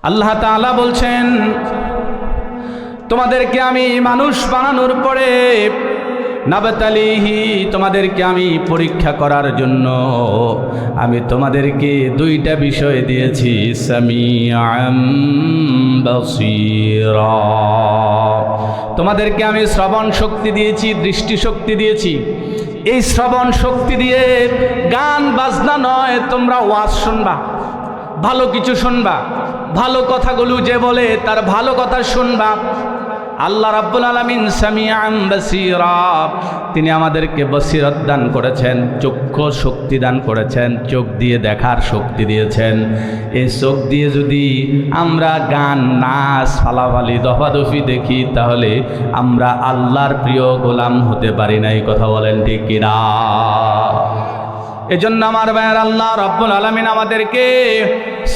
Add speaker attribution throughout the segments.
Speaker 1: আল্লাহ তাআলা বলছেন, তোমাদেরকে আমি মানুষ বানানোর পরে নাবতালিহি, তোমাদেরকে আমি পরীক্ষা করার জন্য আমি তোমাদেরকে দুইটা বিষয় দিয়েছি, সামিআম বাসীরা। তোমাদেরকে আমি শ্রবণ শক্তি দিয়েছি, দৃষ্টি শক্তি দিয়েছি। এই শ্রবণ শক্তি দিয়ে গান বাজনা নয়, তোমরা ওয়াজ শুনবা, ভালো কিছু শুনবা, ভালো কথাগুলো যে বলে তার ভালো কথা শুনবা। আল্লাহ রাব্বুল আলামিন সামিআম বাসীরা, তিনি আমাদেরকে বসিরত দান করেছেন, চক্ষু শক্তি দান করেছেন, চোখ দিয়ে দেখার শক্তি দিয়েছেন। এই চোখ দিয়ে যদি আমরা গান, নাচ, ফালাফালি, দফাদফি দেখি, তাহলে আমরা আল্লাহর প্রিয় গোলাম হতে পারি না। এই কথা বলেন ঠিক কিনা? এজন্য আমার ভাইয়ের, আল্লাহ রাব্বুল আলামিন আমাদেরকে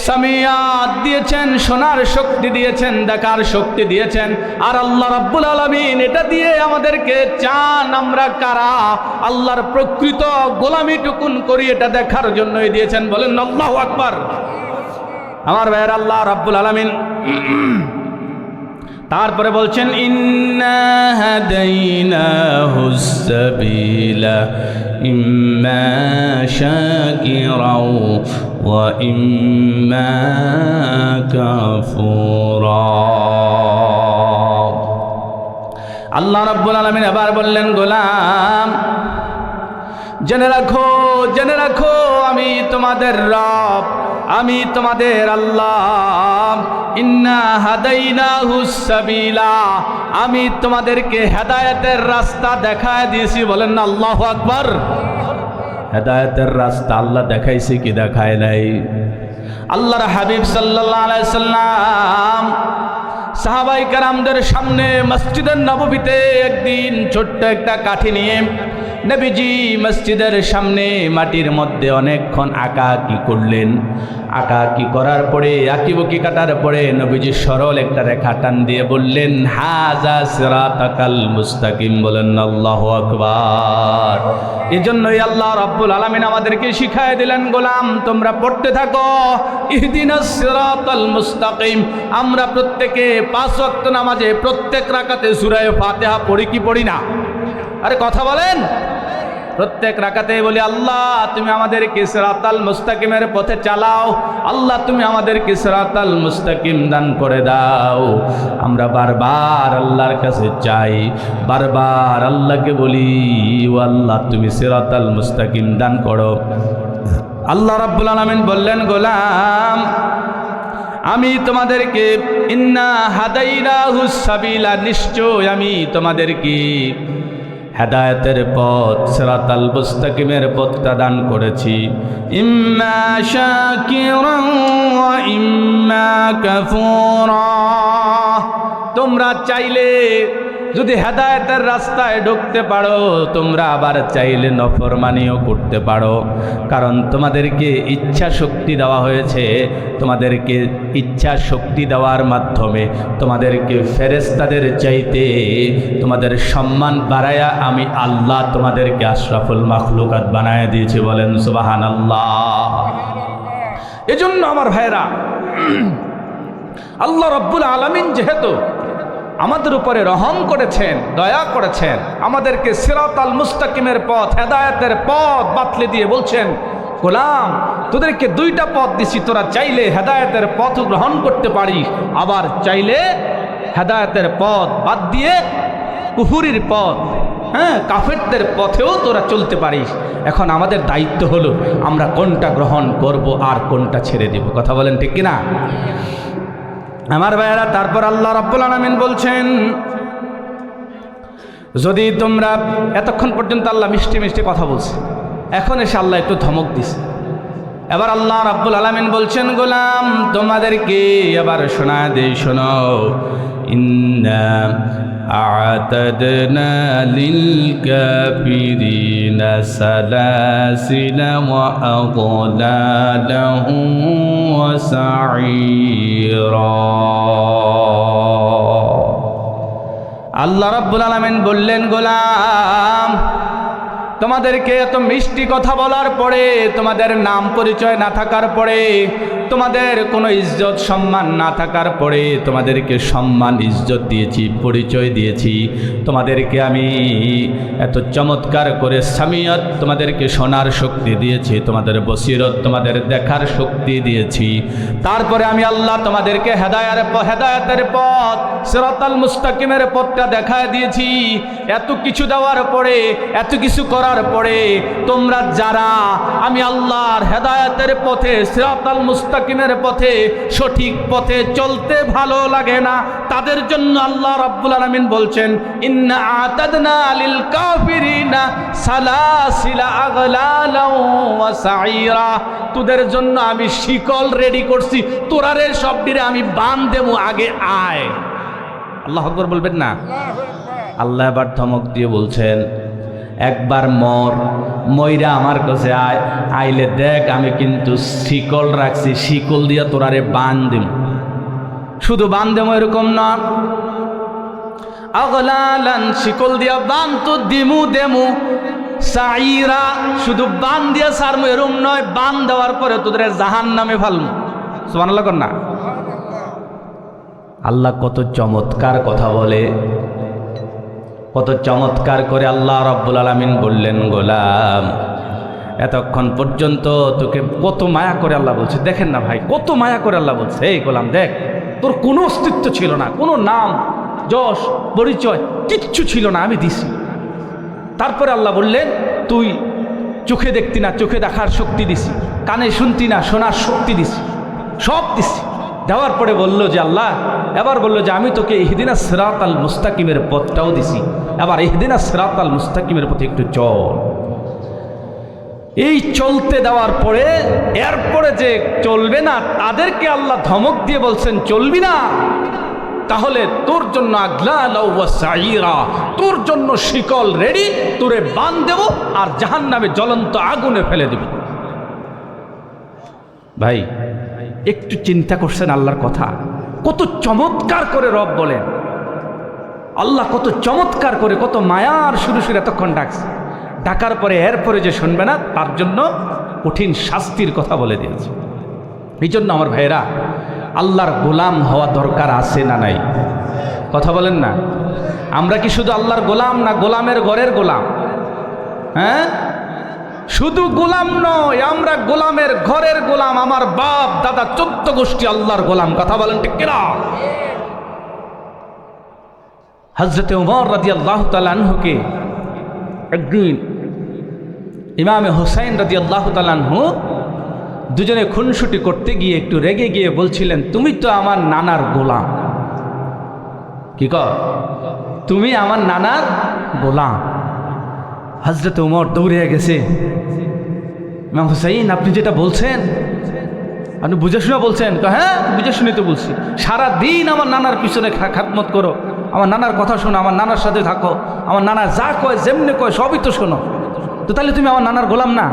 Speaker 1: সামিয়াত দিয়েছেন, শোনার শক্তি দিয়েছেন, দেখার শক্তি দিয়েছেন। আর আল্লাহ রাব্বুল আলামিন এটা দিয়ে আমাদেরকে চান আমরা কারা আল্লাহর প্রকৃত গোলামি টুকুন করি, এটা দেখার জন্যই দিয়েছেন। বলেন আল্লাহু আকবার। আমার ভাইয়ের, আল্লাহ রাব্বুল আলামিন তারপরে বলছেন, ইন্না হাদাইনাহুস সাবিলা ইম্মা শাকিরাও ওয়া ইম্মা কাফুরা। আল্লাহ রাব্বুল আলামিন আবার বললেন, গোলাম জেনে রাখো, জেনে রাখো, আমি তোমাদের রব, আমি তোমাদের আল্লাহ। ইন্না হাদাইনাহুস সাবিলা, আমি তোমাদেরকে হেদায়েতের রাস্তা দেখায় দিয়েছি। বলেন না আল্লাহু আকবার। হেদায়েতের রাস্তা আল্লাহ দেখাইছে কি দেখায় নাই? আল্লাহর হাবিব সাল্লাল্লাহু আলাইহি সাল্লাম সাহাবায়ে কেরামদের সামনে মসজিদে নববীতে একদিন ছোট্ট একটা কাঠি নিয়ে নবীজি মসজিদের সামনে মাটির মধ্যে অনেকক্ষণ আঁকাআঁকি করলেন। আঁকাআঁকি করার পরে, আঁকিবুকি কাটার পরে নবীজি সরল একটা রেখা টান দিয়ে বললেন, হাযা সিরাতাকাল মুস্তাকিম। বলেন আল্লাহু আকবার। এজন্যই আল্লাহ রাব্বুল আলামিন আমাদেরকে শিখায় দিলেন, গোলাম তোমরা পড়তে থাকো, ইহদিনাস সিরাতাল মুস্তাকিম। আমরা প্রত্যেকে 5 ওয়াক্ত নামাজে প্রত্যেক রাকাতে সূরা ফাতিহা পড়ি কি পড়ি না? আরে কথা বলেন। প্রত্যেক রাকাতে বলি, আল্লাহ তুমি আমাদেরকে সিরাতাল মুস্তাকিমের পথে চালাও, আল্লাহ তুমি আমাদেরকে সিরাতাল মুস্তাকিম দান করে দাও। আমরা বারবার আল্লাহর কাছে চাই, বারবার আল্লাহকে বলি, ও আল্লাহ তুমি সিরাতাল মুস্তাকিম দান করো। আল্লাহ রাব্বুল আলামিন বললেন, গোলাম আমি তোমাদেরকে ইন্না হাদাইনাহুস সাবিলা, নিশ্চয় আমি তোমাদেরকে হেদায়েতের পথ, সিরাতাল মুস্তাকিমের পথটা দান করেছি। ইম্মা শাকিরান ওয়া ইম্মা কাফুরা। তোমরা চাইলে যদি হেদায়েতের রাস্তায় ঢুকতে পারো, তোমরা আবার চাইলে নফরমানিও করতে পারো। কারণ তোমাদেরকে ইচ্ছা শক্তি দেওয়া হয়েছে। তোমাদেরকে ইচ্ছা শক্তি দেওয়ার মাধ্যমে তোমাদেরকে ফেরেশতাদের চাইতে তোমাদের সম্মান বাড়ায়া আমি আল্লাহ তোমাদেরকে আশরাফুল মাখলুকাত বানায় দিয়েছি। বলেন সুবহানাল্লাহ। এজন্য আমার ভাইরা, আল্লাহ রাব্বুল আলামিন যেহেতু আমাদের উপরে রহম করেছেন, দয়া করেছেন, আমাদেরকে সিরাতাল মুস্তাকিমের পথ, হেদায়েতের পথ বাতলে দিয়ে বলছেন, গোলাম তোদেরকে 2টা পথ দিছি, তোরা চাইলে হেদায়েতের পথ গ্রহণ করতে পারিস, আবার চাইলে হেদায়েতের পথ বাদ দিয়ে কুফরির পথ, কাফেরদের পথেও তোরা চলতে পারিস। এখন আমাদের দায়িত্ব হলো আমরা কোনটা গ্রহণ করব আর কোনটা ছেড়ে দেব। কথা বলেন ঠিক কিনা? আমার ভাইয়েরা, তারপর আল্লাহ রাব্বুল আলামিন বলছেন, যদি তোমরা, এতক্ষণ পর্যন্ত আল্লাহ মিষ্টি মিষ্টি কথা বলছে, এখন এসে আল্লাহ একটু ধমক দিছে। এবার আল্লাহ রাব্বুল আলামিন বলছেন, গোলাম তোমাদেরকে এবার শোনা দেই, শোনো। ইন্না আ'তাদনা লিল কাফিরিনা সালাসিলা ওয়া আগলালাহু ওয়া সাঈরা। আল্লাহ রাব্বুল আলামিন বললেন, গোলাম তোমাদেরকে এত মিষ্টি কথা বলার পরে, তোমাদের নাম পরিচয় না থাকার পরে তোমাদের কোনো ইজ্জত সম্মান না থাকার পরে তোমাদেরকে সম্মান ইজ্জত দিয়েছি, পরিচয় দিয়েছি। তোমাদেরকে আমি এত চমৎকার করে সামিয়ত, তোমাদেরকে শোনার শক্তি দিয়েছি, তোমাদের বসিরত, তোমাদের দেখার শক্তি দিয়েছি। তারপরে আমি আল্লাহ তোমাদেরকে হেদায়েতের পথ, সিরাতাল মুস্তাকিমের পথটা দেখায় দিয়েছি। এত কিছু দেওয়ার পরে, এত কিছু করার পরে তোমরা যারা আমি আল্লাহর হেদায়েতের পথে, সিরাতাল মুস্তাকিমের পথে, সঠিক পথে চলতে ভালো লাগে না, তাদের জন্য আল্লাহ রাব্বুল আলামিন বলছেন, ইন্না আতাদনা লিল কাফিরিনা সালাসিলা আগলালাও ওয়া সাইরা। তোদের জন্য আমি শিকল রেডি করছি, তোরারে সবটিরে আমি বান দেবো, আগে আয়। আল্লাহু আকবার বলবেন না? আল্লাহ এবার ধমক দিয়ে বলছেন, একবার ময়রা আমার কাছে আয়, আইলে দেখ আমি কিন্তু শিকল রাখছি, শিকল দিয়া তোরারে বান দেব। শুধু বান দেবো এরকম না, আগলালান, শিকল দিয়া বান তো দেমু সাইরা, শুধু বান দিয়া সারমু এরকম নয়, বান দেওয়ার পরে তোদের জাহান্নামে ফেলমু। সুবহানাল্লাহ কর না? আল্লাহ কত চমৎকার কথা বলে, কত চমৎকার করে আল্লাহ রাব্বুল আলামিন বললেন, গোলাম এতক্ষণ পর্যন্ত তোকে কত মায়া করে আল্লাহ বলছে। দেখেন না ভাই, কত মায়া করে আল্লাহ বলছে, এই গোলাম দেখ, তোর কোনো অস্তিত্ব ছিল না, কোনো নাম যশ পরিচয় কিচ্ছু ছিল না, আমি দিছি। তারপরে আল্লাহ বললেন, তুই চোখে দেখতি না, চোখে দেখার শক্তি দিছি, কানে শুনতি না, শোনার শক্তি দিছি, সব দিছি। দেওয়ার পরে বলল যে আল্লাহ, এবার বলল যে আমি তোকে ইহদিনাস সিরাতাল মুস্তাকিমের পথটাও দিছি, এবার ইহদিনাস সিরাতাল মুস্তাকিমের পথে একটু চল। এই চলতে দেওয়ার পরে এরপরে যে চলবে না তাদেরকে আল্লাহ ধমক দিয়ে বলছেন, চলবি না তাহলে তোর জন্য আগলালাও ওয়া সাইরা, তোর জন্য শিকল রেডি, তোরে বান দেব আর জাহান্নামে জ্বলন্ত আগুনে ফেলে দেব। ভাই একটু চিন্তা করছেন আল্লাহর কথা? কত চমৎকার করে রব বলেন, আল্লাহ কত চমৎকার করে, কত মায়ার সুরে সুরে এতক্ষণ ডাকছে। ডাকার পরে এরপরে যে শুনবে না তার জন্য কঠিন শাস্তির কথা বলে দিয়েছে। এই জন্য আমার ভাইয়েরা, আল্লাহর গোলাম হওয়া দরকার আছে না নাই? কথা বলেন না? আমরা কি শুধু আল্লাহর গোলাম, না গোলামের ঘরের গোলাম? হ্যাঁ, শুধু গোলাম নয়, আমরা গোলামের ঘরের গোলাম। আমার বাপ দাদা 14 গোষ্ঠী আল্লাহর গোলাম। কথা বলেন ঠিক কিনা? হযরতে ওমর রাদিয়াল্লাহু তাআলা আনহুকে একদিন ইমামে হোসেন রাদিয়াল্লাহু তাআলা আনহু দুজনে খুনসুটি করতে গিয়ে একটু রেগে গিয়ে বলছিলেন, তুমি তো আমার নানার গোলাম। কি কর? তুমি আমার নানার গোলাম। হযরতে ওমর দৌড়ে গেছে, ইমাম হুসাইন আপনি যেটা বলছেন আপনি বুঝে শুনে বলছেন? হ্যাঁ বুঝে শুনে তো বলছি, সারা দিন আমার নানার পিছনে খাদমত করো, আমার নানার কথা শোনো, আমার নানার সাথে থাকো, আমার নানা যা কয় যেমনি কয় সবই তো শোনো, তো তাহলে তুমি আমার নানার গোলাম না?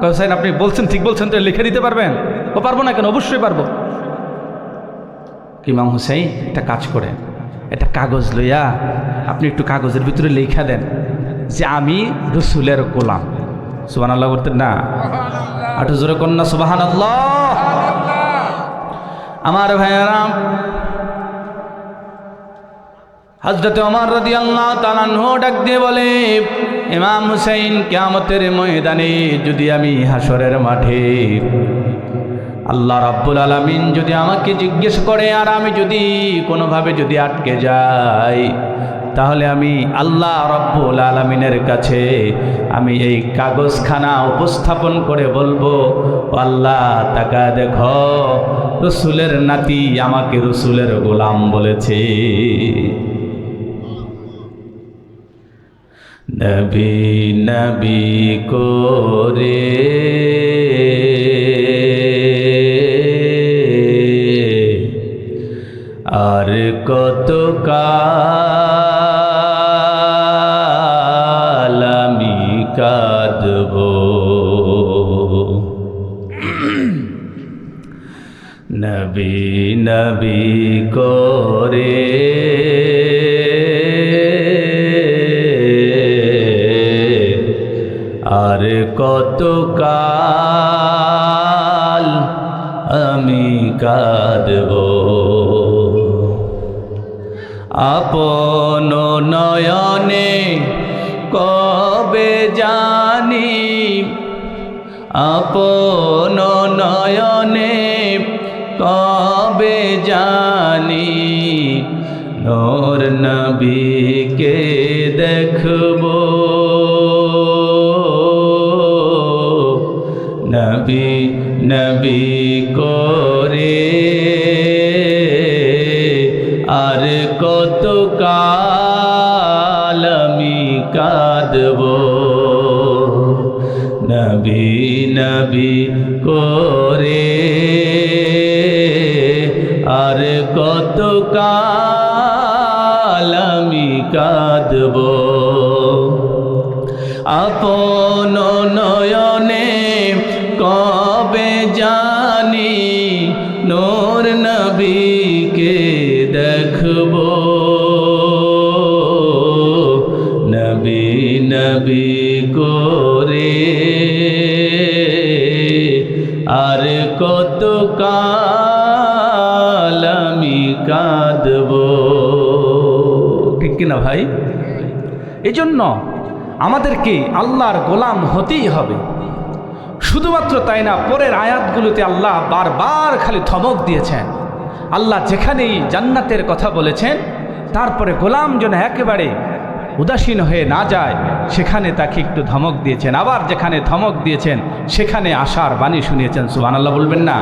Speaker 1: হুসাইন আপনি বলছেন, ঠিক বলছেন, তো লিখে দিতে পারবেন? ও পারবো না কেন, অবশ্যই পারবো। ইমাম হুসাইন একটা কাজ করেন, একটা কাগজ লইয়া আপনি একটু কাগজের ভিতরে লেখা দেন যে আমি রসুলের গোলাম। সুবহানাল্লাহ করতেন না? আটু জোরে কন্যা সুবহানাল্লাহ। আমার ভাইয়েরা, হযরত ওমর রাদিয়াল্লাহু তাআলা আনহু ডাক দিয়ে বলে, ইমাম হুসাইন কিয়ামতের ময়দানে যদি আমি হাসরের মাঠে আল্লাহ রাব্বুল আলামিন যদি আমাকে জিজ্ঞেস করে আর আমি যদি কোনোভাবে যদি আটকে যাই, তাহলে আমি আল্লাহ রাব্বুল আলামিনের কাছে আমি এই কাগজখানা উপস্থাপন করে বলবো, আল্লাহ তাকা দেখো, রসুলের নাতি আমাকে রসুলের গোলাম বলেছে। নবী নবী করে আর কত কাল আমি কাঁদব, নবী নবী করে আর কত কাল আমি কাঁদব। আপন নয়নে কবে জানি, আপন নয়নে কবে জানি নূর নবীকে দেখব। নবী নবী করে আর কত কাল আমি কাঁদব। নবী নবী করে আর কত কাল আমি কাঁদব। আপন নয়নে কবে জানি নূর নবীকে দেখব। নবী নবী করে আর কত কাল আমি কাঁদব। ঠিক কিনা ভাই? এজন্য আমাদেরকে আল্লাহর গোলাম হতেই হবে। শুধুমাত্র তাই না, পরের আয়াতগুলোতে আল্লাহ বারবার খালি ধমক দিয়েছেন। আল্লাহ যেখানেই জান্নাতের কথা বলেছেন, তারপরে গোলাম যেন একেবারে উদাসীন হয়ে না যায়, সেখানে তাকে একটু ধমক দিয়েছেন। আবার যেখানে ধমক দিয়েছেন সেখানে আশার বাণী শুনিয়েছেন। সুবহানাল্লাহ বলবেন না?